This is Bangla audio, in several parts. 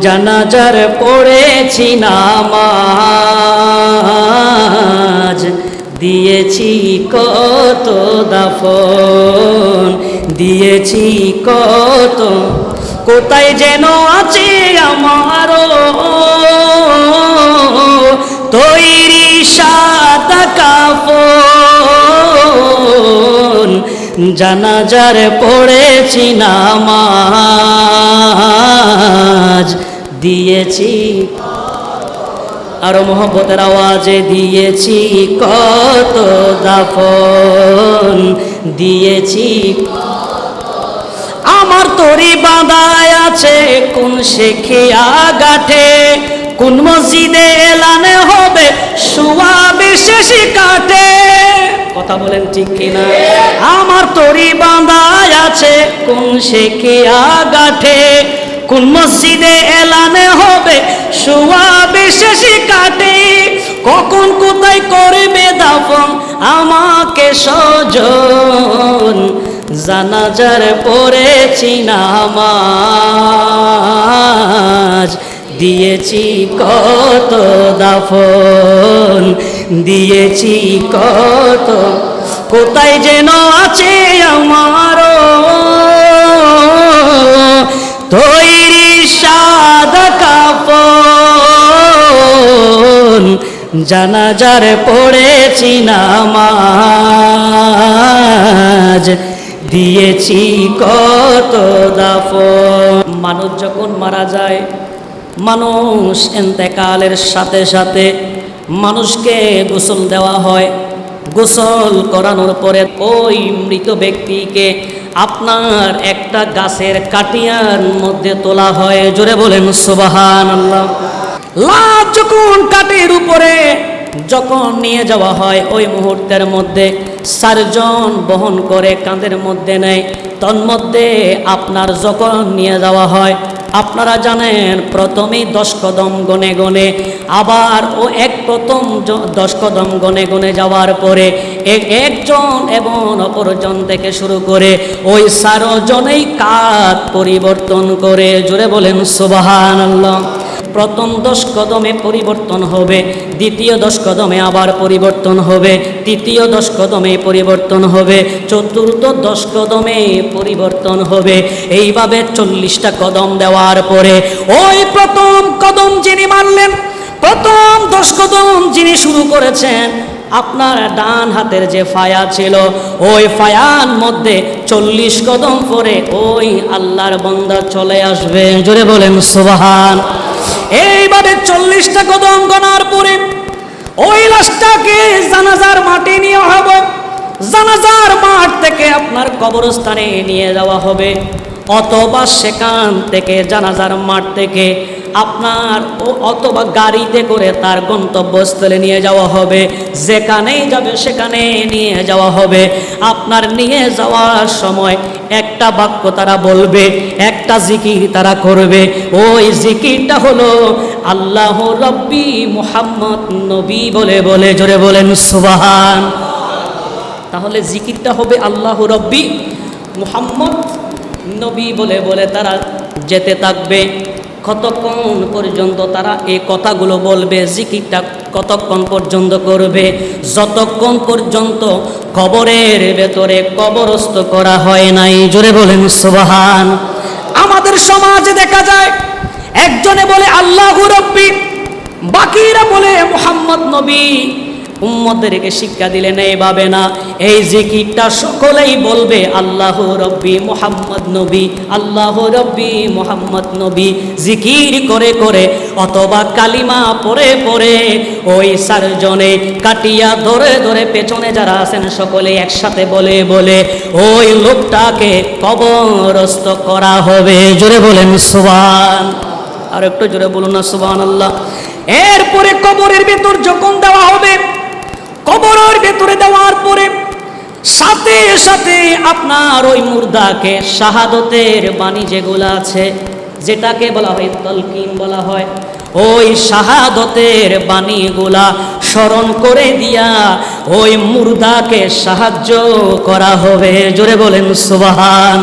জানাজার পড়েছি নামাজ, দিয়েছি কত দাফন, দিয়েছি কত, কোথায় যেন আছে আমারও তৈরি সাদা কাফন, জানাজার পড়েছি নামাজ, দিয়েছি আরো মোহব্বতের আওয়াজে, দিয়েছি কত দাফন, দিয়েছি আমার তরি বাঁধায় আছে কোন শেখিয়া গাঠে, কোন মসজিদে এলানে হবে সুয়াবে শেষে কাটে। কথা বলেন ঠিক কিনা? আমার তরি বাঁধায় আছে কোন শেখিয়া গাঠে, কোন মসজিদে এলানে হবে সুয়াবে শেষে কাটে, কখন কোথায় করবে দাফন আমাকে স্বজন, জানাজার পড়েছি নামাজ, দিয়েছি কত দাফন, দিয়েছি কত, কোথায় যেন আছে আমারও তৈরি সাদা কাফন, জানাজার পড়েছি নামাজ, দিয়েছি কত দাফন। মানুষ যখন মারা যায়, মানুষ ইন্তেকালের সাথে সাথে মানুষকে গোসল দেওয়া হয়। গোসল করানোর পরে ওই মৃত ব্যক্তিকে আপনার একটা গাছের কাটিয়ার মধ্যে তোলা হয়। জোরে বলেন সুবহানাল্লাহ। লাশ যখন কাঠের উপরে যখন নিয়ে যাওয়া হয়, ওই মুহূর্তের মধ্যে চারজন বহন করে কাঁধের মধ্যে নেয়। তন্মধ্যে আপনার যখন নিয়ে যাওয়া হয়, আপনারা জানেন প্রথমেই 10 কদম গনে গনে, আবার ও প্রথম 10 কদম গনে গনে যাওয়ার পরে একজন এবং অপরজন থেকে শুরু করে ওই 4 জনেই কাঁধ পরিবর্তন করে। জোরে বলেন সুবহানাল্লাহ। প্রথম 10 কদমে পরিবর্তন হবে, দ্বিতীয় 10 কদমে আবার পরিবর্তন হবে, তৃতীয় 10 কদমে পরিবর্তন হবে, চতুর্থ 10 কদমে পরিবর্তন হবে। এইভাবে 40টা কদম দেওয়ার পরে ওই প্রথম কদম যিনি মানলেন, প্রথম 10 কদম যিনি শুরু করেছেন, আপনার ডান হাতের যে ফায়া ছিল, ওই ফায়ার মধ্যে 40 কদম পরে ওই আল্লাহর বান্দা চলে আসবে। জোরে বলেন সুবহান। এইভাবে 40টা কদম গনার পরে ওই লাশটাকে জানাজার মাঠে নিয়ে হবে। জানাজার মাঠ থেকে আপনার কবরস্থানে নিয়ে যাওয়া হবে, অথবা সেখান থেকে জানাজার মাঠ থেকে আপনার অথবা গাড়িতে করে তার গন্তব্যস্থলে নিয়ে যাওয়া হবে। যেখানেই যাবে সেখানে নিয়ে যাওয়া হবে। আপনার নিয়ে যাওয়ার সময় একটা বাক্য তারা বলবে, একটা জিকির তারা করবে। ওই জিকিরটা হলো আল্লাহ রব্বি মুহাম্মদ নবী বলে বলে। জোরে বলেন সুবহান। তাহলে জিকিরটা হবে আল্লাহ রব্বি মুহাম্মদ নবী বলে বলে তারা যেতে থাকবে। কতক্ষণ পর্যন্ত তারা এই কথাগুলো বলবে, জিকিরটা কতক্ষণ পর্যন্ত করবে? যতক্ষণ পর্যন্ত কবরের ভেতরে কবরস্থ করা হয় নাই। জোরে বলেন সুবহান। আমাদের সমাজে দেখা যায় একজনে বলে আল্লাহু রব্বি, বাকিরা বলে মুহাম্মদ নবী। উম্মতদেরকে শিক্ষা দিলেন এইভাবে না, এই জিকিরটা সকলেই বলবে আল্লাহ রব্বি মুহাম্মদ নবী, আল্লাহ রব্বি মুহাম্মদ নবী। জিকির করে করে অথবা কালিমা পড়ে পড়ে ওই 4 জনে কাটিয়া ধরে ধরে পেছনে যারা আছেন সকলে একসাথে বলে বলে ওই লোকটাকে কবরস্থ করা হবে। জোরে বলেন সুবহান। আর একটু জোরে বলুন না সুবহানাল্লাহ। এরপরে কবরের ভেতর যখন দেওয়া হবে, কবরের ভেতরে দেওয়ার পরে সাথে সাথে আপনার ওই মুর্দাকে শাহাদতের বাণী যেগুলো আছে, যেটাকে বলা হয় তালকিন বলা হয়, ওই শাহাদতের বাণীগুলা স্মরণ করে দিয়া ওই মুর্দাকে সাহায্য করা হবে। জোরে বলেন সুবহান।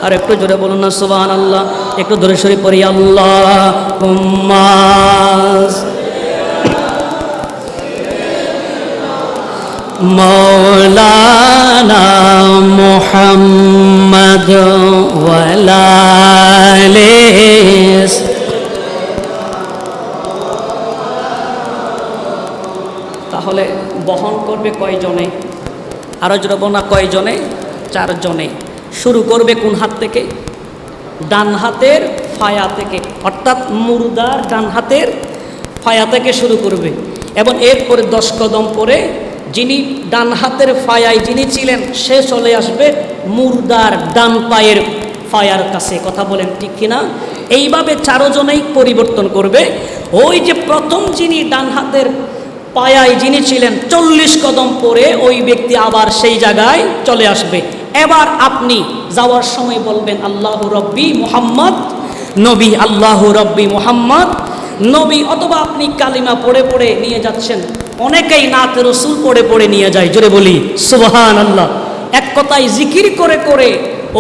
আর একটু জোরে বলুন না সুবহানাল্লাহ। একটু জোরে সরে পড়ি আল্লাহুম্মা মাওলানা মুহাম্মদ ওয়া আলা আলিহি। তাহলে বহন করবে কয়জনে? আরো জোরে বলুন না, কয়জনে? 4 জনে। শুরু করবে কোন হাত থেকে? ডান হাতের ফায়া থেকে, অর্থাৎ মুর্দার ডান হাতের ফায়া থেকে শুরু করবে এবং এরপরে 10 কদম পরে যিনি ডান হাতের ফায়ায় যিনি ছিলেন সে চলে আসবে মুর্দার ডান পায়ের ফায়ার কাছে। কথা বলেন ঠিক কিনা? এইভাবে 4 জনেই পরিবর্তন করবে। ওই যে প্রথম যিনি ডান হাতের পায়ায় যিনি ছিলেন 40 কদম পরে ওই ব্যক্তি আবার সেই জায়গায় চলে আসবে। এবার আপনি যাওয়ার সময় বলবেন আল্লাহু রব্বি মুহাম্মদ নবী, আল্লাহু রব্বি মুহাম্মদ নবী। অথবা আপনি কালিমা পড়ে পড়ে নিয়ে যাচ্ছেন, অনেকেই নাতে রসুল পড়ে পড়ে নিয়ে যায়। জোরে বলি সুবহানাল্লাহ। এক কথায় জিকির করে করে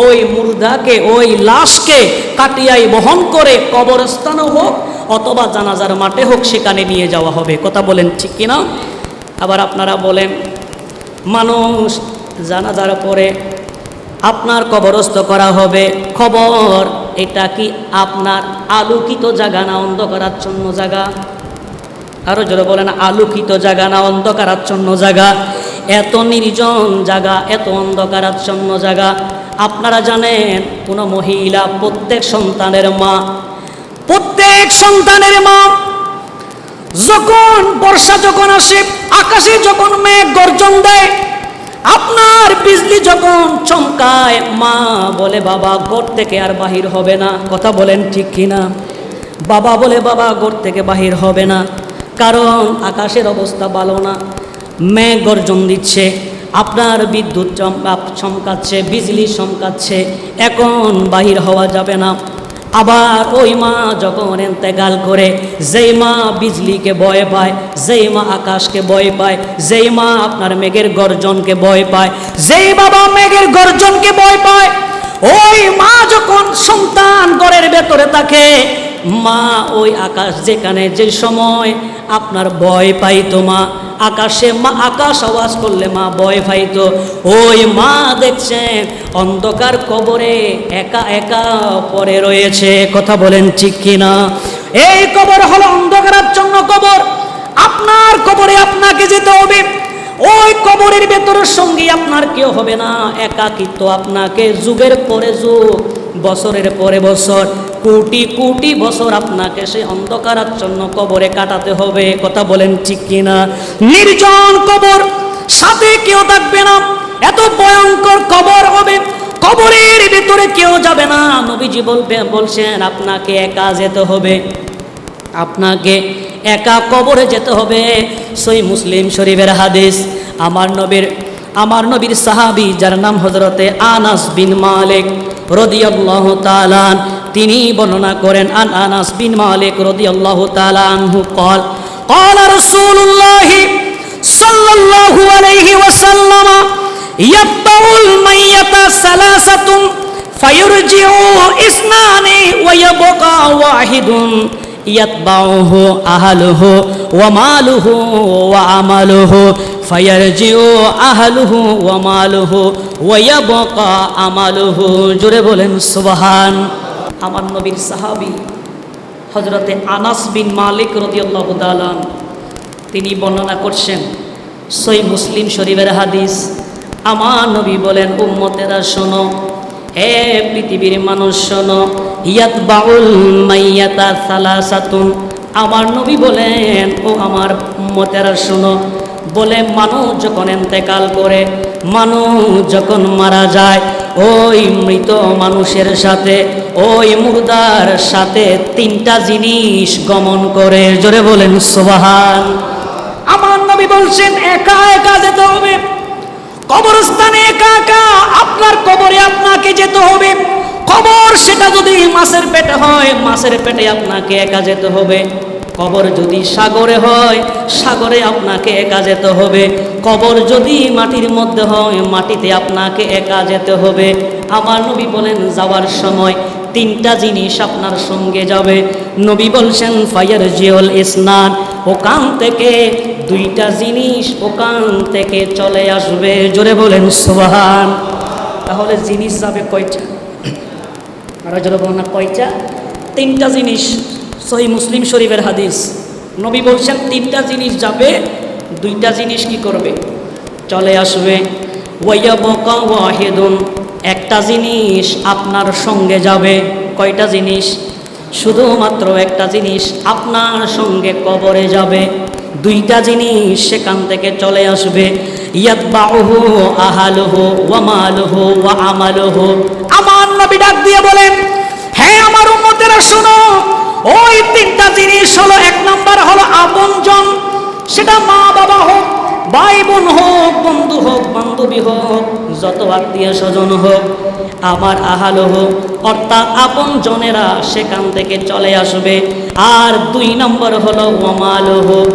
ওই মুর্দাকে, ওই লাশকে কাটিয়াই বহন করে কবরস্থানও হোক অথবা জানাজার মাঠে হোক সেখানে নিয়ে যাওয়া হবে। কথা বলেন ঠিক কিনা? আবার আপনারা বলেন, মানুষ জানাজার পরে আপনার কবরস্থ করা হবে, খবর এটা কি আপনার আলোকিত জায়গা না অন্ধকারাচ্ছন্ন জায়গা? আরো জোরে বলেন, আলোকিত জায়গা না অন্ধকারাচ্ছন্ন জায়গা? এত নির্জন জায়গা, এত অন্ধকারাচ্ছন্ন জায়গা। আপনারা জানেন কোন মহিলা প্রত্যেক সন্তানের মা, প্রত্যেক সন্তানের মা যখন বর্ষা যখন আসে, আকাশে যখন মেঘ গর্জন দেয়, আপনার বিজলি যখন চমকায়, মা বলে বাবা ঘর থেকে আর বাহির হবে না। কথা বলেন ঠিক কিনা? বাবা বলে বাবা ঘর থেকে বাহির হবে না, কারণ আকাশের অবস্থা ভালো না, মেঘ গর্জন দিচ্ছে, আপনার বিদ্যুৎ চমকাচ্ছে, বিজলি চমকাচ্ছে, এখন বাহির হওয়া যাবে না। আবার ওই মা যখন ইন্তেকাল করে, যেই মা বিজলিকে ভয় পায়, যেই মা আকাশকে ভয় পায়, যেই মা আপনার মেঘের গর্জনকে ভয় পায়, যেই বাবা মেঘের গর্জনকে ভয় পায়, ওই মা যখন সন্তান ঘরের ভেতরে থাকে, মা ওই আকাশ যেখানে যে সময় আপনার ভয় পাইতো, মা আকাশে, মা আকাশ আওয়াজ করলে মা ভয় পাইতো, ওই মা দেখছেন অন্ধকার কবরে একা একা পড়ে রয়েছে। কথা বলেন ঠিক কিনা? এই কবর হলো অন্ধকারাচ্ছন্ন কবর। আপনার কবরে আপনাকে যেতে হবে। ওই কবরের ভেতরের সঙ্গী আপনার কেউ হবে না, একাকিত্ব আপনাকে যুগের পরে যুগ, বছরের পরে বছর, কোটি কোটি বছর আপনাকে সেই অন্ধকারাচ্ছন্ন কবরে কাটাতে হবে। কথা বলেন ঠিক কিনা? নির্জন কবর, সাথে কেউ থাকবে না, এত ভয়ঙ্কর কবর হবে, কবরের ভিতরে কেউ যাবে না। নবীজি বলছেন আপনাকে একা যেতে হবে, আপনাকে একা কবরে যেতে হবে। সহিহ মুসলিম শরীফের হাদিস, আমার নবীর সাহাবী যার নাম হযরতে আনাস বিন মালিক রাদিয়াল্লাহু তাআলা, তিনি বর্ণনা করেন, আনাস বিন মালিক রাদিয়াল্লাহু তাআলা আনহু قال قال رسول الله صلى الله عليه وسلم يتبع الميت ثلاثة فيرجع اثنان ويبقى واحد يتبعه أهله وماله وعمله فيرجع أهله وماله ويبقى عمله। জোরে বলেন সুবহান। আমার নবীর সাহাবী হযরতে আনাস বিন মালিক রাদিয়াল্লাহু তাআলা তিনি বর্ণনা করছেন, সহিহ মুসলিম শরীফের হাদিস। আমার নবী বলেন, উম্মতেরা শোনো, হে পৃথিবীর মানুষ শোনো, ইয়াতবাউল মাইয়াতা সালাসাতুন। আমার নবী বলেন, ও আমার উম্মতেরা শোনো, বলে মানুষ যখন ইন্তেকাল করে, মানুষ যখন মারা যায়, ওই মৃত মানুষের সাথে, ওই মুর্দার সাথে 3টা জিনিস গমন করে। জোরে বলেন সুবহান। আমার নবী বলছেন একা একা যেতে হবে কবরস্থানে, একা একা আপনার কবরে আপনাকে যেতে হবে। কবর সেটা যদি মাছের পেটে হয়, মাছের পেটে আপনাকে একা যেতে হবে। কবর যদি সাগরে হয়, সাগরে আপনাকে একা যেতে হবে। কবর যদি মাটির মধ্যে হয়, মাটিতে আপনাকে একা যেতে হবে। আমার নবী বলেন যাওয়ার সময় তিনটা জিনিস আপনার সঙ্গে যাবে। নবী বলছেন ফায়ারজিউল ইসনান, ওখান থেকে দুইটা জিনিস ওখান থেকে চলে আসবে। জোরে বলেন সুবহান। তাহলে জিনিস যাবে কয়টা? আর জোরে বলেন না কয়টা? তিনটা জিনিস। সহিহ মুসলিম শরীফের হাদিস, নবী বলছেন তিনটা জিনিস যাবে, দুইটা জিনিস কি করবে? চলে আসবে। ওয়ায়াবকা ওয়াহিদুন, একটা জিনিস আপনার সঙ্গে যাবে। কয়টা জিনিস? শুধুমাত্র একটা জিনিস আপনার সঙ্গে কবরে যাবে। দুইটা জিনিস সেখান থেকে চলে আসবে। ইয়াতবাউহু আহালুহু ওয়া মালুহু ওয়া আমালুহু। আমার নবী ডাক দিয়ে বলেন, হ্যাঁ আমার উম্মতেরা শোনো, ওই তিনটা জিনিস হলো, এক নাম্বার হলো আপনজন, সেটা মা বাবা হোক, ভাই বোন হোক, বন্ধু হোক, বান্ধবী হোক, যত আত্মীয় স্বজন হোক, আমার আহাল হোক, অর্থাৎ আপন জনেরা সেখান থেকে চলে আসবে। আর দুই নম্বর হলো ওয়ামাল হোক,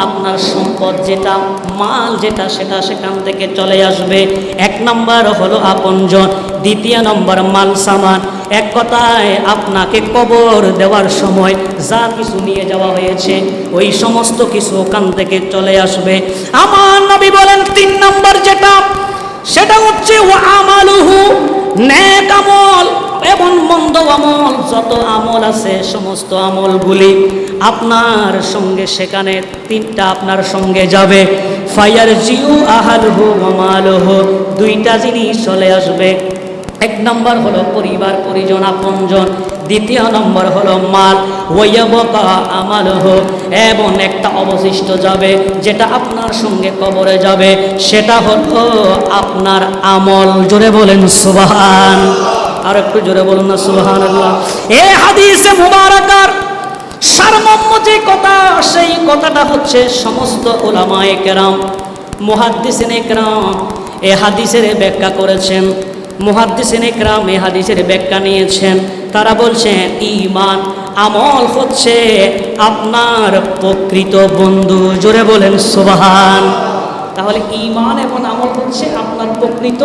আপনার সম্পদ যেটা, মাল যেটা, সেটা সেখান থেকে চলে আসবে। এক নম্বর হলো আপনজন, দ্বিতীয় নম্বর মাল সামান। এক কথায় আপনাকে কবর দেওয়ার সময় যা কিছু নিয়ে যাওয়া হয়েছে ওই সমস্ত কিছু ওখান থেকে চলে আসবে। আমার নবী বলেন তিন নম্বর যেটা, সেটা হচ্ছে ওয়া আমালুহু, নেক আমল এবং মন্দ আমল, যত আমল আছে সমস্ত আমলগুলি আপনার সঙ্গে সেখানে তিনটা আপনার সঙ্গে যাবে। ফায়ারজিউ আহালুহু ওয়া মালুহু, দুইটা জিনিস চলে আসবে। এক নম্বর হলো পরিবার পরিজন আপনজন, দ্বিতীয় নম্বর হলো মাল, ওয়ায়াবকা আমালুহু, এবং একটা অবশিষ্ট যাবে যেটা আপনার সঙ্গে কবরে যাবে, সেটা হলো আপনার আমল। জোরে বলেন সুবহান। আর একটু জোরে বলুন না সুবহানাল্লাহ। এই হাদিসে মুবারাকার সারমর্ম যে কথা, সেই কথাটা হচ্ছে সমস্ত উলামায়ে কেরাম, মুহাদ্দিসিনে কেরাম এই হাদিসের ব্যাখ্যা করেছেন। মুহাদ্দিসিনে কেরাম এই হাদিসের ব্যাখ্যা নিয়েছেন। তারা বলছেন ঈমান আমল হচ্ছে আপনার প্রকৃত বন্ধু। জোরে বলেন সুবহান। তাহলে ঈমান এবং আমল হচ্ছে আপনার প্রকৃত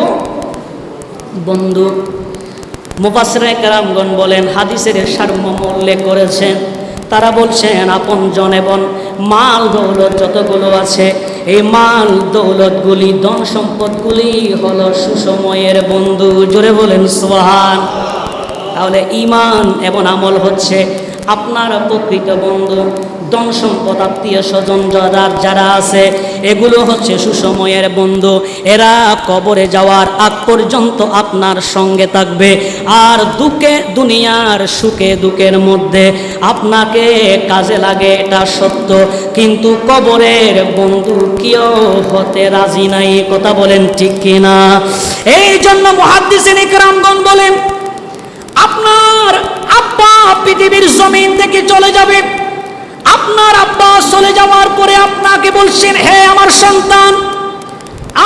বন্ধু। মুফাসসিরে কেরামগণ বলেন, হাদিসের সারমর্ম উল্লেখ করেছেন। তারা বলছেন আপনজন এবং মাল দৌলত যতগুলো আছে, এই মাল দৌলতগুলি, ধন সম্পদগুলি হলো সুসময়ের বন্ধু। জোরে বলেন সুবহান। তাহলে ঈমান এবং আমল হচ্ছে আপনার প্রকৃত বন্ধু। ধন সম্পদ, আত্মীয় স্বজন যারা আছে, এগুলো হচ্ছে সুসময়ের বন্ধু। এরা কবরে যাওয়ার আগ পর্যন্ত আপনার সঙ্গে থাকবে। আর দুনিয়ার সুখে দুঃখের মধ্যে আপনাকে কাজে লাগে, এটা সত্য, কিন্তু কবরের বন্ধু কেউ হতে রাজি নাই। কথা বলেন ঠিক কিনা? এই জন্য মুহাদ্দিসিনে কেরামগণ বলেন, আপনার আব্বা পৃথিবীর জমিন থেকে চলে যাবে। আপনার আব্বা চলে যাওয়ার পরে আপনাকে বলছেন, হে আমার সন্তান,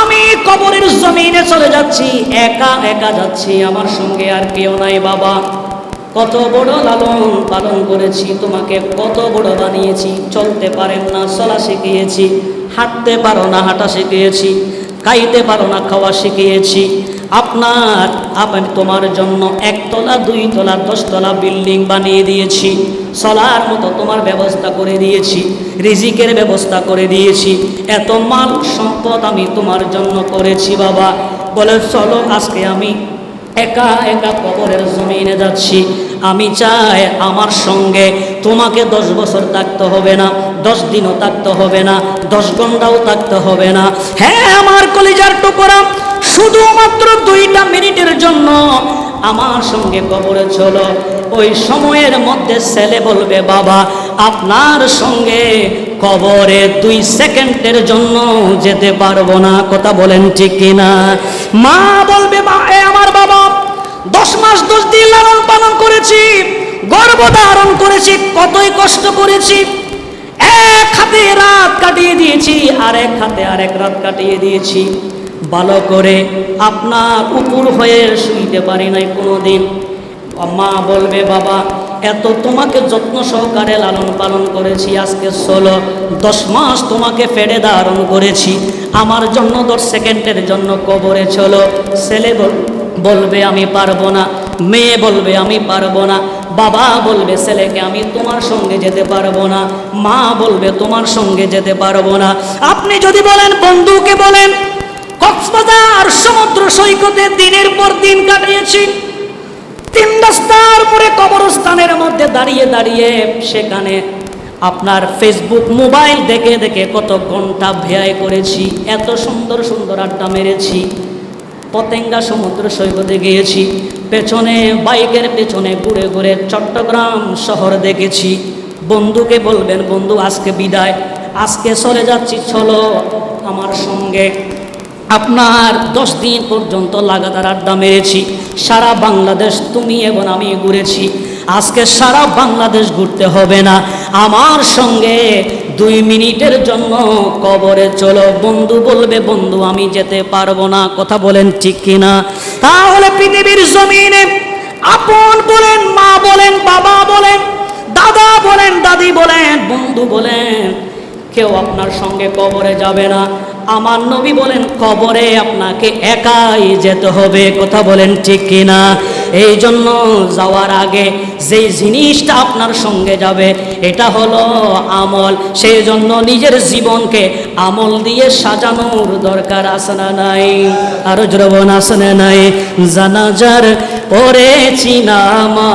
আমি কবরের জমিনে চলে যাচ্ছি, একা একা যাচ্ছি, আমার সঙ্গে আর কেউ নাই। বাবা, কত বড় লালন পালন করেছি, তোমাকে কত বড় বানিয়েছি, চলতে পারেন না চলা শিখিয়েছি, হাঁটতে পারো না হাঁটা শিখিয়েছি, খাইতে পারো না খাওয়া শিখিয়েছি। আমি তোমার জন্য 1 তলা 2 তলা 10 তলা বিল্ডিং বানিয়ে দিয়েছি, চলার মতো তোমার ব্যবস্থা করে দিয়েছি, রিজিকের ব্যবস্থা করে দিয়েছি, এত মাল সম্পদ আমি তোমার জন্য করেছি। বাবা বলে, চলো আজকে আমি একা একা কবরের জমিনে যাচ্ছি। আমি চাই আমার সঙ্গে তোমাকে 10 বছর থাকতে হবে না, 10 দিনও থাকতে হবে না, 10 ঘন্টাও থাকতে হবে না। হ্যাঁ আমার কলিজার টুকরা, শুধুমাত্র 2টা মিনিটের জন্য আমার সঙ্গে কবরে চলো। ওই সময়ের মধ্যে ছেলে বলবে, বাবা আপনার সঙ্গে কবরে 2 সেকেন্ডের জন্য যেতে পারবো না। কথা বলেন ঠিক কিনা? মা বলবে, আমার বাবা 10 মাস 10 দিন লালন পালন করেছি, গর্ভধারণ করেছি, কতই কষ্ট করেছি, এক হাতে রাত কাটিয়ে দিয়েছি, আরেক হাতে আরেক রাত কাটিয়ে দিয়েছি, ভালো করে আপনার উপর হয়ে শুইতে পারি নাই কোনোদিন। মা বলবে, বাবা এত তোমাকে যত্ন সহকারে লালন পালন করেছি, আজকে 10 মাস তোমাকে পেটে ধারণ করেছি, আমার জন্য 10 সেকেন্ডের জন্য কবরে চলো। ছেলে বলবে আমি পারবো না, মেয়ে বলবে আমি পারবো না, বাবা বলবে ছেলেকে আমি তোমার সঙ্গে যেতে পারবো না, মা বলবে তোমার সঙ্গে যেতে পারবো না। আপনি যদি বলেন, বন্ধুকে বলেন কক্সবাজার সমুদ্র সৈকতে দিনের পর দিন কাটিয়েছি, 3 রাস্তার পরে কবরস্থানের মধ্যে দাঁড়িয়ে দাঁড়িয়ে সেখানে আপনার ফেসবুক মোবাইল দেখে দেখে কত ঘন্টা ব্যয় করেছি, এত সুন্দর সুন্দর আড্ডা মেরেছি, পতেঙ্গা সমুদ্র সৈকতে গিয়েছি, পেছনে বাইকের পেছনে ঘুরে ঘুরে চট্টগ্রাম শহর দেখেছি। বন্ধুকে বলবেন, বন্ধু আজকে বিদায়, আজকে চলে যাচ্ছি, চলো আমার সঙ্গে। আপনার 10 দিন পর্যন্ত লাগাতার আড্ডা মেরেছি, সারা বাংলাদেশ তুমি এবং আমি ঘুরেছি, আজকে সারা বাংলাদেশ ঘুরতে হবে না, আমার সঙ্গে 2 মিনিটের জন্য কবরে চলো। বন্ধু বলবে, বন্ধু আমি যেতে পারবো না। কথা বলেন ঠিক কিনা? তাহলে পৃথিবীর জমিনে আপন বলেন, মা বলেন, বাবা বলেন, দাদা বলেন, দাদি বলেন, বন্ধু বলেন, কেউ আপনার সঙ্গে কবরে যাবে না। আমার নবী বলেন, কবরে আপনাকে একাই যেতে হবে। কথা বলেন ঠিক কিনা? এই জন্য যাওয়ার আগে যেই জিনিসটা আপনার সঙ্গে যাবে এটা হলো আমল। সেই জন্য নিজের জীবনকে আমল দিয়ে সাজানোর দরকার আছে না নাই? আরো জোরবন আছে না নাই? জানাজার পড়েছি নামাজ,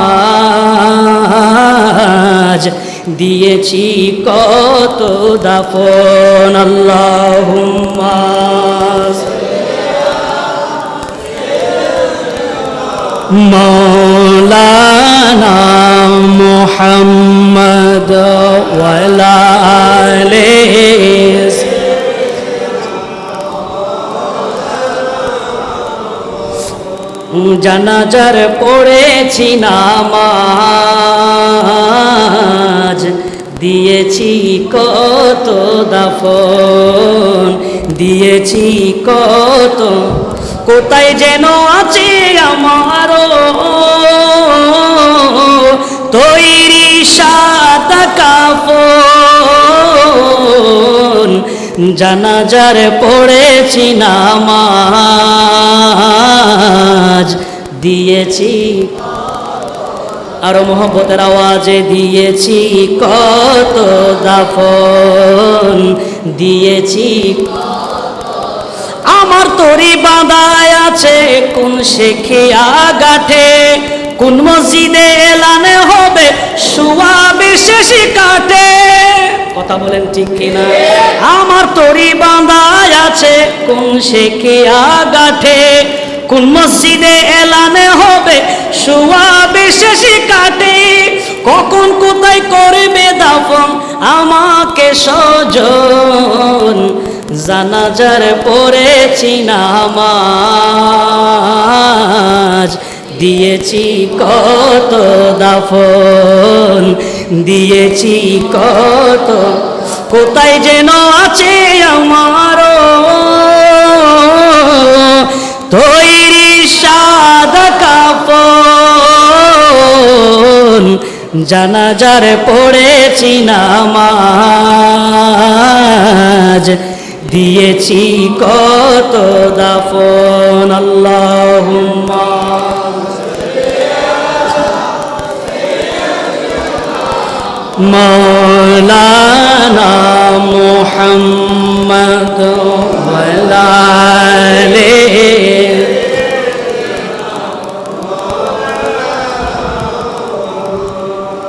দিয়েছি কত দাফন। আল্লাহুম্মা মাওলানা মুহাম্মদ ওয়া আলা আলিহি। জানাজার পড়েছি নামাজ, দিয়েছি কত দাফন, দিয়েছি কত, কোথায় যেন আছে আমারও তৈরি সাদা কাফন। জানাজার পড়েছি নামাজ, দিয়েছি আরো মোহব্বতের আওয়াজে, দিয়েছি কত দাফন, দিয়েছি। আমার তরি বাঁধায় আছে কোন শেখিয়া গাঠে, কোন মসজিদে এলানে হবে শুয়া বিশেষ কাটে। কথা বলেন ঠিক কিনা? আমার তরি বাঁধায় আছে কোন শেখিয়া গাঠে, কোন মসজিদে এলানে হবে শুয়া বিশেষ কাটে। কখন কোথায় করবে দাফন আমাকে সজন, জানাজার পড়েছি নামাজ, দিয়েছি কত দাফন, দিয়েছি কত, কোথায় যেন আছে আমারও তৈরি সাদা কাফন। জানাজার পড়েছি নামাজ, দিয়েছি কত দাফন। আল্লাহুম্মা মাওলানা মুহাম্মদ ওয়া আলা আলিহি।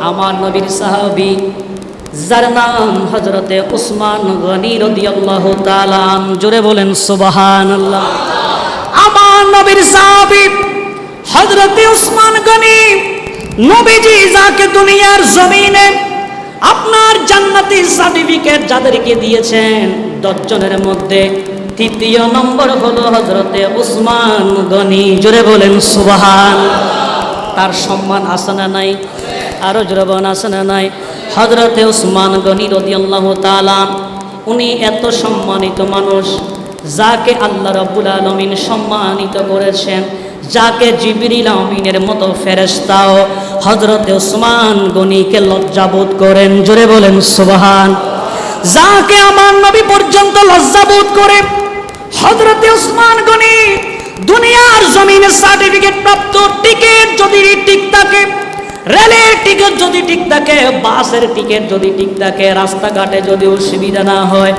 আমার নবীর সাহাবী যার নাম হযরতে উসমান গনি রাদিয়াল্লাহু তাআলা আন, জোরে বলেন সুবহানাল্লাহ। আমার নবীর সাহাবী হযরতে উসমান গনি, নবীজি যাকে দুনিয়ার জমিনে আপনার জান্নাতি সার্টিফিকেট যাদেরকে দিয়েছেন 10 জনের মধ্যে 3য় নম্বর হলো হযরতে উসমান গনি। জোরে বলেন সুবহানাল্লাহ। তার সম্মান আছে না নাই? আরো জোরে বলেন আছে না নাই? হযরতে উসমান গনি রাদিয়াল্লাহু তাআলা, উনি এত সম্মানিত মানুষ যাকে আল্লাহ রাব্বুল আলামিন সম্মানিত করেছেন, যাকে জিবরিল আমিনের মতো ফেরেশতাও হযরতে উসমান গনিকে লজ্জাবোধ করেন। জোরে বলেন সুবহান। যাকে আমার নবী পর্যন্ত লজ্জাবোধ করে, হযরতে উসমান গনি দুনিয়ার জমিনে সার্টিফিকেট প্রাপ্ত টিকিট যদি ঠিক থাকে, রেলের টিকিট যদি ঠিক থাকে, বাসের টিকিট যদি ঠিক থাকে, রাস্তাঘাটে যদি অসুবিধা না হয়,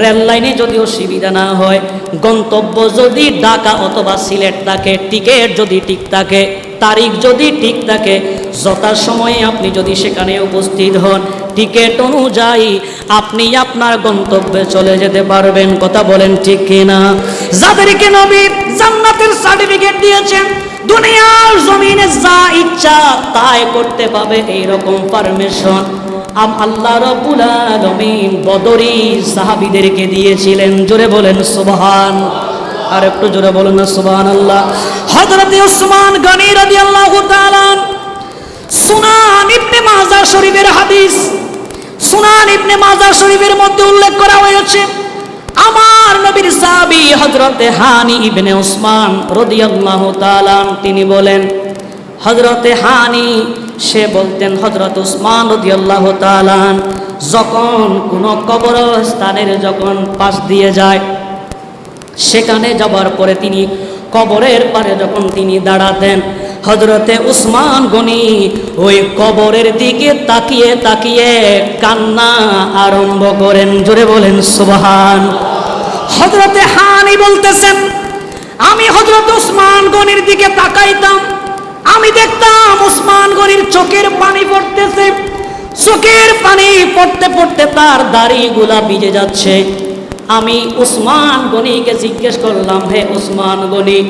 রেল লাইনে যদি অসুবিধা না হয়, গন্তব্য যদি ঢাকা অথবা সিলেট থাকে, টিকিট যদি ঠিক থাকে, তারিখ যদি ঠিক থাকে, যথাসময়ে আপনি যদি সেখানে উপস্থিত হন, টিকিট অনুযায়ী আপনি আপনার গন্তব্যে চলে যেতে পারবেন। কথা বলেন ঠিক কিনা? যাদেরকে নবী জান্নাতের সার্টিফিকেট দিয়েছেন, দুনিয়ার জমিনে যা ইচ্ছা তাই করতে পাবে, এইরকম পারমিশন আল্লাহ রাব্বুল আলামিন বদরি সাহাবীদেরকে দিয়েছিলেন। জোরে বলেন সুবহান। আর একটু জোরে বলেন না সুবহানাল্লাহ। হযরত উসমান গনি রাদিয়াল্লাহু তাআলা, সুনান ইবনে মাজাহ শরীফের হাদিস, সুনান ইবনে মাজাহ শরীফের মধ্যে উল্লেখ করা হয়েছে, আমার নবীর সাহাবী হযরতে হানি ইবনে উসমান রাদিয়াল্লাহু তাআলা তিনি বলেন, হযরতে হানি সে বলতেন হযরত উসমান রাদিয়াল্লাহু তাআলা যখন কোনো কবরস্থানের যখন পাশ দিয়ে যায়, সেখানে যাবার পরে তিনি কবরের পারে যখন তিনি দাঁড়াতেন, হযরতে উসমান গনি ওই কবরের দিকে তাকিয়ে তাকিয়ে কান্না আরম্ভ করেন। জোরে বলেন সুবহান। হযরতে হানি বলতেছেন, আমি হযরত উসমান গনির দিকে তাকাইতাম, আমি দেখতাম উসমান গনির চোখের পানি পড়তেছে, চোখের পানি পড়তে পড়তে তার দাড়িগুলা ভিজে যাচ্ছে। আমি উসমান গনিকে জিজ্ঞেস করলাম, হে উসমান গনি,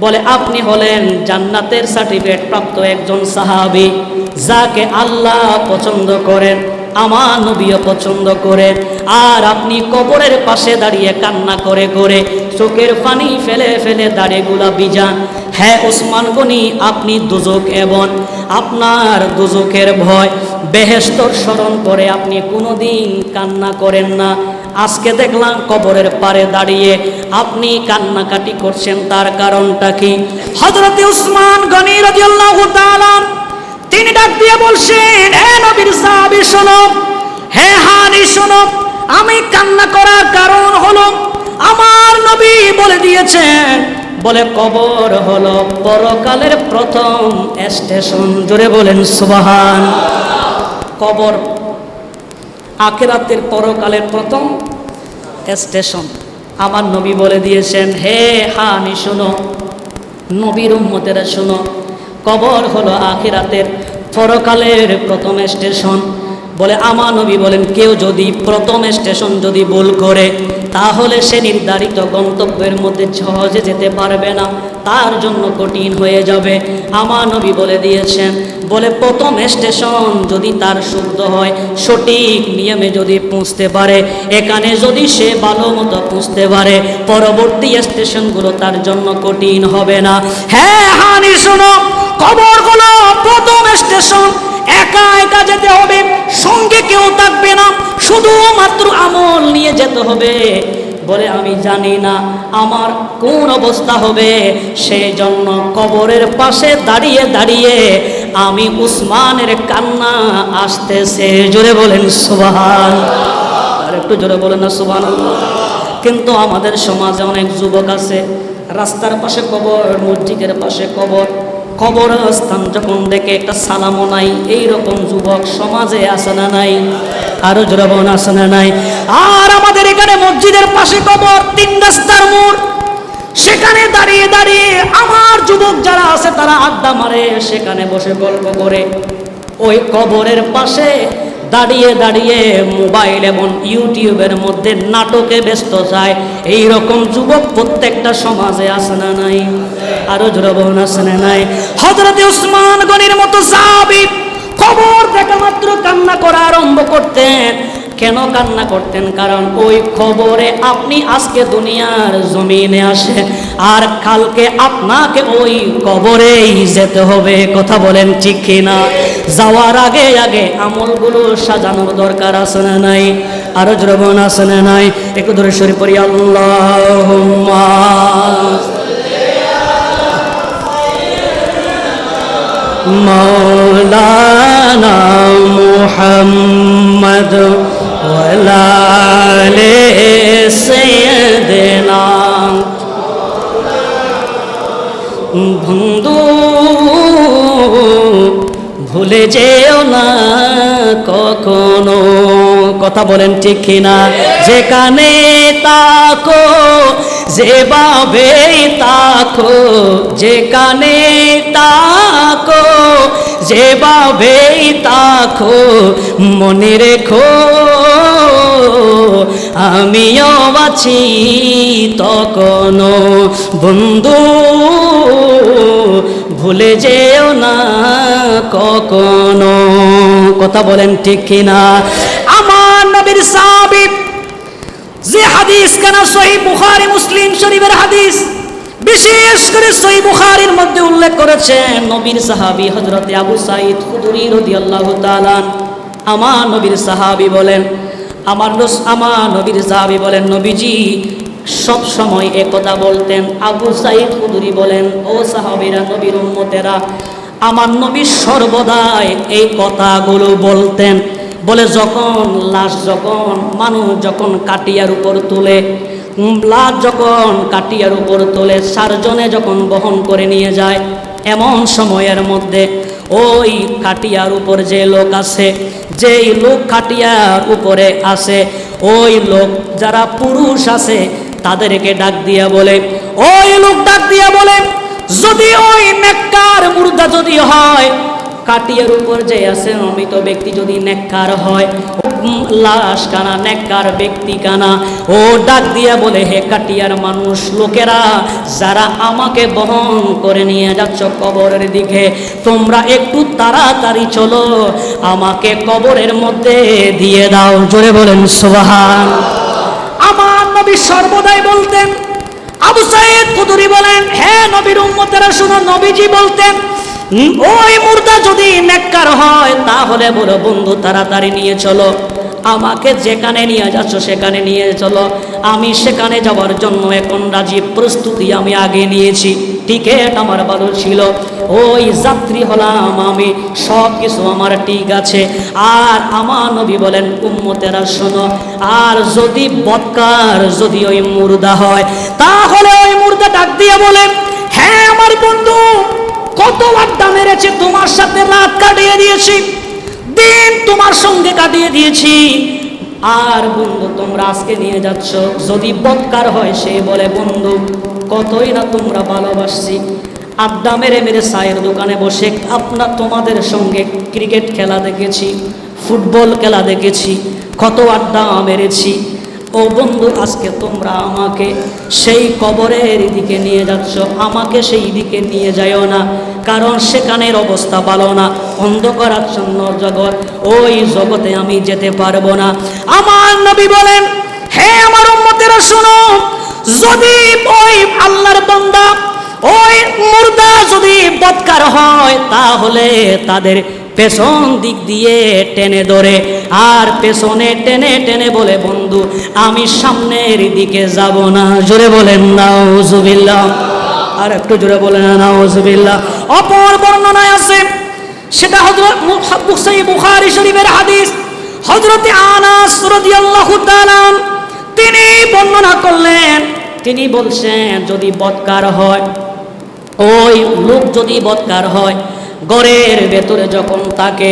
বলে আপনি হলেন জান্নাতের সার্টিফিকেট প্রাপ্ত একজন সাহাবী, যাকে আল্লাহ পছন্দ করেন, আমার নবীও পছন্দ করেন, আর আপনি কবরের পাশে দাঁড়িয়ে কান্না করে করে চোখের পানি ফেলে ফেলে দাড়িগুলা ভিজান। হ্যাঁ উসমান গনি, আপনি দুজক এবং আপনার দুজকের ভয়, বেহেশতর স্মরণ করে আপনি কোনোদিন কান্না করেন না। আজকে দেখলাম কবরের পারে দাঁড়িয়ে আপনি কান্নাকাটি করছেন, তার কারণটা কি? হযরত উসমান গনি রাদিয়াল্লাহু তাআলা তিনি ডাক দিয়ে বলছেন, হে নবীর সাহাবী শোনো, হে হানি শোনো, আমি কান্না করার কারণ হলো আমার নবী বলে দিয়েছেন, বলে কবর হলো পরকালের প্রথম স্টেশন। জোরে বলেন সুবহান। কবর আখিরাতের পরকালের প্রথম স্টেশন আমার নবী বলে দিয়েছেন। হে হানি শোনো, নবীর উম্মতেরা শোনো, কবর হলো আখিরাতের পরকালের প্রথম স্টেশন। বলে আমার নবী বলেন, কেউ যদি প্রথম স্টেশন যদি ভুল করে, তাহলে সে নির্ধারিত গন্তব্যের মধ্যে সহজে যেতে পারবে না, তার জন্য কঠিন হয়ে যাবে। আমার নবী বলে দিয়েছেন, বলে প্রথম স্টেশন যদি তার শুদ্ধ হয়, সঠিক নিয়মে যদি পৌঁছতে পারে, এখানে যদি সে ভালো মতো পৌঁছতে পারে, পরবর্তী স্টেশনগুলো তার জন্য কঠিন হবে না। হ্যাঁ হানি শোনো, কবর হলো প্রথম স্টেশন। একা একা যেতে হবে, সঙ্গে কেউ থাকবে না, শুধুমাত্র আমল নিয়ে যেতে হবে। বলে আমি জানি না আমার কোন অবস্থা হবে, সেই জন্য কবরের পাশে দাঁড়িয়ে দাঁড়িয়ে আমি উসমানের কান্না আসতেছে। জোরে বলেন সুবহান। আর একটু জোরে বলেন না সুবহানাল্লাহ। কিন্তু আমাদের সমাজে অনেক যুবক আছে, রাস্তার পাশে কবর, মসজিদের পাশে কবর, কবরস্থান যখন দেখে একটা সালামও নাই, এইরকম যুবক সমাজে আছে না নাই? আরো জোরে বলেন আছে না নাই? আর আমাদের এখানে মসজিদের পাশে কবর, 3 রাস্তার মোড়, সেখানে দাঁড়িয়ে দাঁড়িয়ে আমার যুবক যারা আছে তারা আড্ডা মারে, সেখানে বসে গল্প করে। ওই কবরের পাশে দাঁড়িয়ে দাঁড়িয়ে মোবাইল এবং ইউটিউবের মধ্যে নাটকে ব্যস্ত যায়, এইরকম যুবক প্রত্যেকটা সমাজে আছে না নাই? আরো জোরে বলেন আছে না নাই? হযরত উসমান গনির মতো সাহাবী কবর দেখা মাত্র কান্না করা আরম্ভ করতেন। কেন কান্না করতেন? কারণ ওই খবরে আপনি আজকে দুনিয়ার জমিনে আসেন, আর কালকে আপনাকে ওই কবরেই যেতে হবে। কথা বলেন ঠিক কিনা? যাওয়ার আগে আগে আমলগুলো সাজানোর দরকার আছে না নাই? আরো জোরে বলেন আছে না নাই? একটু ধরে শরীফ পড়ি, আল্লাহুম্মা মাওলানা মুহাম্মদ ওয়ালা আলি সাইয়্যিদিনা যেও না কখনো। কথা বলেন ঠিক কিনা? যেখানে তাকো, যেভাবেই তাকো, যেখানে তাকো, যেভাবেই তাকো, মনে রেখো আমিও আছি তখনো। বন্ধু ভুলে যেও না কখনো। কথা বলেন ঠিক কিনা? আমার নবীর সাহাবী, যে হাদিস কেন সহিহ বুখারী মুসলিম শরীফের হাদিস, বিশেষ করে সহিহ বুখারীর মধ্যে উল্লেখ করেছেন নবীর সাহাবী হযরত আবু সাঈদ খুদরী রাদিয়াল্লাহু তাআলা, আমার নবীর সাহাবী বলেন, আমার নবীর সাহাবী বলেন, নবীজি সব সময় একথা বলতেন। আবু সাঈদ খুদরী বলেন, ও সাহাবীরা, নবীর উম্মতেরা, আমার নবী সর্বদাই এই কথাগুলো বলতেন। বলে যখন লাশ, যখন মানুষ যখন কাটিয়ার উপর তুলে, লাশ যখন কাটিয়ার উপর তোলে, চারজনে যখন বহন করে নিয়ে যায়, এমন সময়ের মধ্যে ওই খাটিয়ার উপর যে লোক আছে, যেই লোক খাটিয়ার উপরে আছে, ওই লোক যারা পুরুষ আছে তাদেরকে ডাক দিয়া বলে, ওই লোক ডাক দিয়া বলে, যদি ওই নেককার মুর্দা যদি হয়, কাটিয়ার উপর যে আছে মৃত ব্যক্তি যদি নেককার হয়, লাশ কানা, নেককার ব্যক্তি কানা, ও ডাক দিয়া বলে, হে কাটিয়ার মানুষ লোকেরা, যারা আমাকে বহন করে নিয়ে যাচ্ছ কবরের দিকে, তোমরা একটু তাড়াতাড়ি চলো, আমাকে কবরের মধ্যে দিয়ে দাও। জোরে বলেন সুবহান। আমার নবী সর্বদাই বলতেন। আবু সাঈদ খুদরী বলেন, হে নবীর উম্মতেরা শুনো, নবীজি বলতেন, ওই মুর্দা যদি নেককার হয় তাহলে বলো, বন্ধু তাড়াতাড়ি নিয়ে চলো, আমাকে যেখানে নিয়ে যাচ্ছ সেখানে নিয়ে চলো, আমি সেখানে যাওয়ার জন্য এখন রাজি, প্রস্তুতি আমি আগে নিয়েছি, টিকেট আমার ভালো ছিল, ওই যাত্রী হলাম আমি, সব কিছু আমার ঠিক আছে। আর আমার নবী বলেন, উম্মতেরা শোনো, আর যদি বদকার যদি ওই মুর্দা হয়, তাহলে ওই মুর্দা ডাক দিয়ে বলে, হ্যাঁ আমার বন্ধু, কত আড্ডা মেরেছে তোমার সাথে, রাত কাটিয়ে দিয়েছি, দিন তোমার সঙ্গে কাটিয়ে দিয়েছি, আর বন্ধু তোমরা আজকে নিয়ে যাচ্ছ, যদি বদকার হয় সে বলে, বন্ধু কতই না তোমরা ভালোবাসছি, আড্ডা মেরে মেরে চায়ের দোকানে বসে তোমাদের সঙ্গে ক্রিকেট খেলা দেখেছি, ফুটবল খেলা দেখেছি, কত আড্ডা মেরেছি, ও বন্ধু আজকে তোমরা আমাকে সেই কবরের দিকে নিয়ে যাচ্ছ, আমাকে সেই দিকে নিয়ে যাইও না, কারণ সেখানের অবস্থা ভালো না, অন্ধকারাচ্ছন্ন জগৎ, ওই জগতে আমি যেতে পারবো না। আমার নবী বলেন, হে আমার উম্মতেরা শুনো, যদি ওই আল্লাহর বান্দা ওই মুর্দা যদি বদকার হয়, তাহলে তাদের পেছন দিক দিয়ে টেনে ধরে, আর পেছনে টেনে টেনে বলে, বন্ধু আমি সামনের দিকে যাব না। জোরে বলেন নাউজুবিল্লাহ। আর একটু জোরে বলেন নাউজুবিল্লাহ। অপর বর্ণনায় আছে, সেটা হযরত সহিহ বুখারী শরীফের হাদিস, হযরত আনাস রাদিয়াল্লাহু তাআলা তিনি বর্ণনা করলেন, তিনি বলছেন, যদি বদকার হয়, ওই লোক যদি বদকার হয়, ঘরের ভেতরে যখন তাকে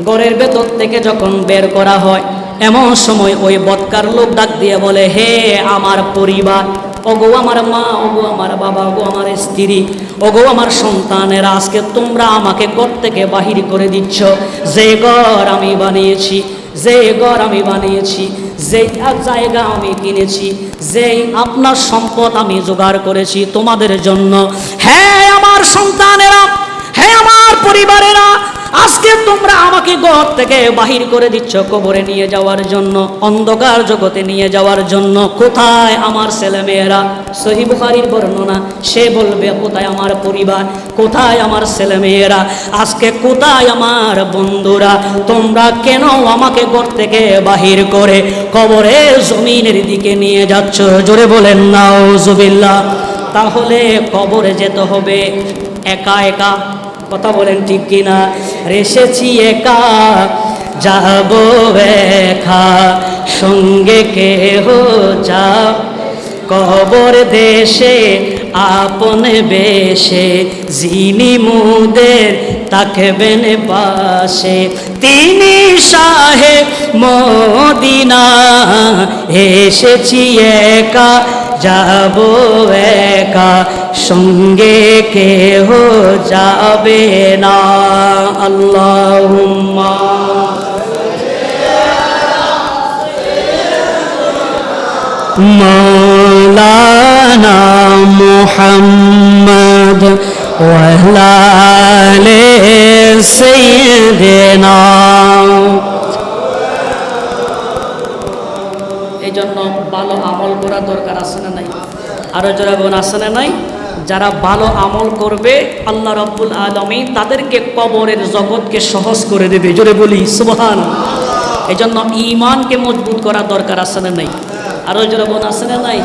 ঘরের ভেতর থেকে যখন বের করা হয়, এমন সময় ওই বদকার লোক ডাক দিয়ে বলে, হে আমার পরিবার, ওগো আমার মা, ওগো আমার বাবা, ওগো আমার স্ত্রী, ওগো আমার সন্তানেরা, আজকে তোমরা আমাকে ঘর থেকে বাহির করে দিচ্ছ, যে ঘর আমি বানিয়েছি, যে ঘর আমি বানিয়েছি, যে জায়গা আমি কিনেছি, যেই আপনার সম্পদ আমি জোগাড় করেছি তোমাদের জন্য, হ্যাঁ আমার সন্তানেরা, হ্যাঁ আমার পরিবারেরা, আজকে তোমরা আমাকে ঘর থেকে বাহির করে দিচ্ছ কবরে নিয়ে যাওয়ার জন্য, অন্ধকার জগতে নিয়ে যাওয়ার জন্য। কোথায় আমার ছেলেমেয়েরা? সহিহ বুখারীর বর্ণনা, সে বলবে, কোথায় আমার পরিবার, কোথায় আমার ছেলেমেয়েরা, আজকে কোথায় আমার বন্ধুরা, তোমরা কেন আমাকে ঘর থেকে বাহির করে কবরের জমিনের দিকে নিয়ে যাচ্ছ? জোরে বলেন নাউজুবিল্লাহ। তাহলে কবরে যেতে হবে একা একা, কথা বলেন ঠিক কিনা? এসেছি একা, যাব একা, সঙ্গে কেহ যা, কবর দেশে আপন বেশে, যিনি মুদের তাকবেন পাশে, তিনি শাহে মদিনা। এসেছি একা যাব একা, সঙ্গে কেহ যাবে না। আল্লাহুম্মা মাওলানা মুহাম্মদ ওয়া আলা আলি সাইয়্যিদিনা। এই জন্য ভালো আমল করা দরকার আছে না নাই? আরো যারা বোন আছে না নাই? যারা ভালো আমল করবে আল্লাহ রাব্বুল আলামিন তাদেরকে কবরের জগৎকে সহজ করে দেবে। জোরে বলি সুবহানাল্লাহ। এই জন্য ঈমানকে মজবুত করা দরকার আছে না নাই? আরো যারা বোন আছে না নাই?